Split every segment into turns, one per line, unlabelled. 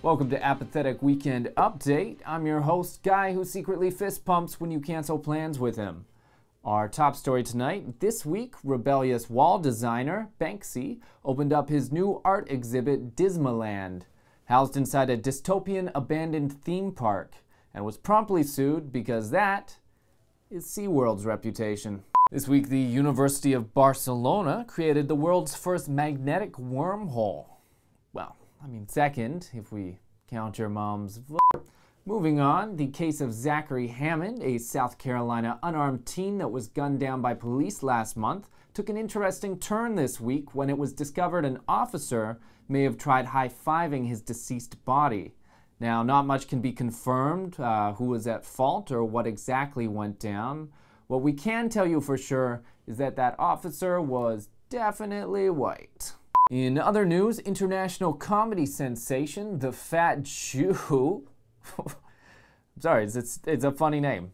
Welcome to Apathetic Weekend Update. I'm your host, Guy, who secretly fist pumps when you cancel plans with him. Our top story tonight: this week, rebellious wall designer Banksy opened up his new art exhibit, Dismaland, housed inside a dystopian abandoned theme park, and was promptly sued because that is Seaworld's reputation. This week, the University of Barcelona created the world's first magnetic wormhole. Well, I mean second, if we count your mom's Moving on, the case of Zachary Hammond, a South Carolina unarmed teen that was gunned down by police last month, took an interesting turn this week when it was discovered an officer may have tried high-fiving his deceased body. Now, not much can be confirmed who was at fault or what exactly went down. What we can tell you for sure is that that officer was definitely white. In other news, international comedy sensation, the Fat Jew. Sorry, it's a funny name.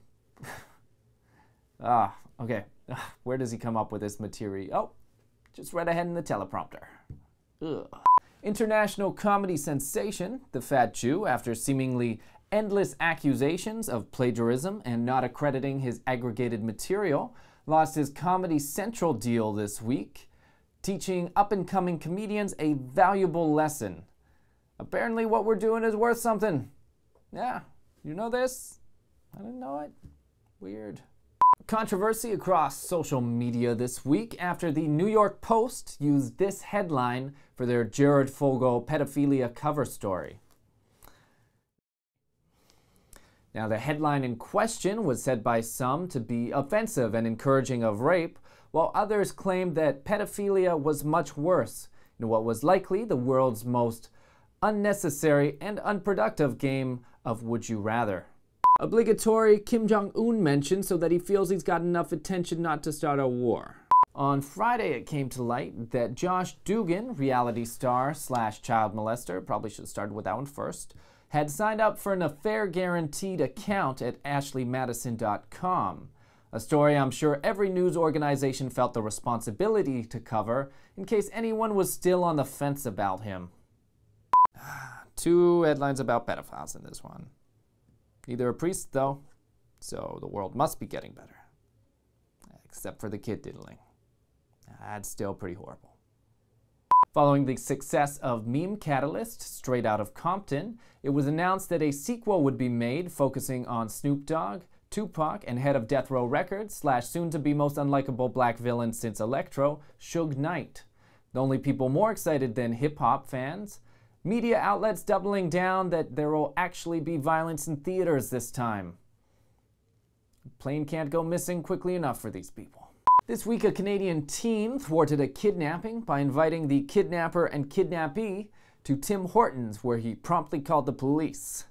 Okay. Where does he come up with this material? Oh, just read ahead in the teleprompter. Ugh. International comedy sensation, the Fat Jew, after seemingly endless accusations of plagiarism and not accrediting his aggregated material, lost his Comedy Central deal this week, teaching up-and-coming comedians a valuable lesson. Apparently what we're doing is worth something. Yeah, you know this? I didn't know it. Weird. Controversy across social media this week after the New York Post used this headline for their Jared Fogle pedophilia cover story. Now, the headline in question was said by some to be offensive and encouraging of rape, while others claimed that pedophilia was much worse in what was likely the world's most unnecessary and unproductive game of Would You Rather. Obligatory Kim Jong Un mention so that he feels he's got enough attention not to start a war. On Friday, it came to light that Josh Dugan, reality star / child molester, probably should have started with that one first, had signed up for an affair guaranteed account at ashleymadison.com. A story I'm sure every news organization felt the responsibility to cover in case anyone was still on the fence about him. Two headlines about pedophiles in this one. Neither a priest, though, so the world must be getting better. Except for the kid diddling. That's still pretty horrible. Following the success of Meme Catalyst, Straight Outta Compton, it was announced that a sequel would be made focusing on Snoop Dogg, Tupac, and head of Death Row Records / soon-to-be most unlikable black villain since Electro, Suge Knight. The only people more excited than hip-hop fans, media outlets doubling down that there will actually be violence in theaters this time. The plane can't go missing quickly enough for these people. This week, a Canadian teen thwarted a kidnapping by inviting the kidnapper and kidnappee to Tim Hortons, where he promptly called the police.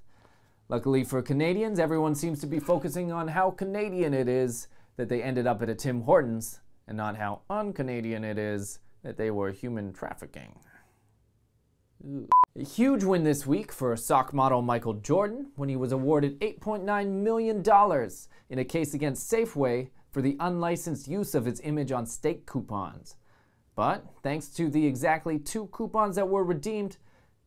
Luckily for Canadians, everyone seems to be focusing on how Canadian it is that they ended up at a Tim Hortons, and not how un-Canadian it is that they were human trafficking. Ooh. A huge win this week for sock model Michael Jordan when he was awarded $8.9 million in a case against Safeway for the unlicensed use of his image on steak coupons. But thanks to the exactly 2 coupons that were redeemed,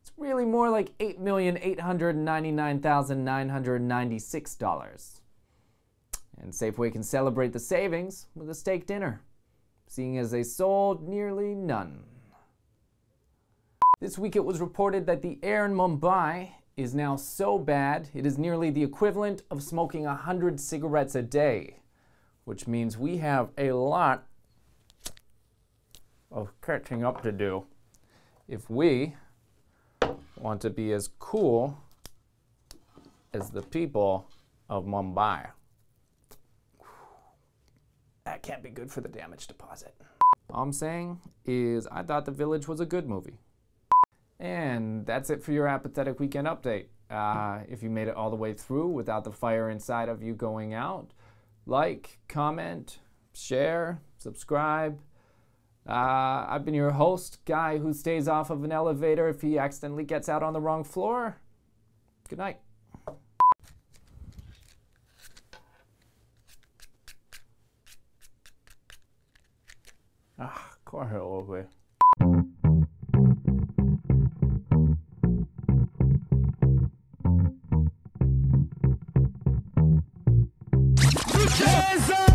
it's really more like $8,899,996. And Safeway can celebrate the savings with a steak dinner, seeing as they sold nearly none. This week it was reported that the air in Mumbai is now so bad it is nearly the equivalent of smoking 100 cigarettes a day, which means we have a lot of catching up to do if we want to be as cool as the people of Mumbai. That can't be good for the damage deposit. All I'm saying is I thought The Village was a good movie. And that's it for your Apathetic Weekend Update. If you made it all the way through without the fire inside of you going out, like, comment, share, subscribe. I've been your host, Guy, who stays off of an elevator if he accidentally gets out on the wrong floor. Good night. Corre over.
hands up.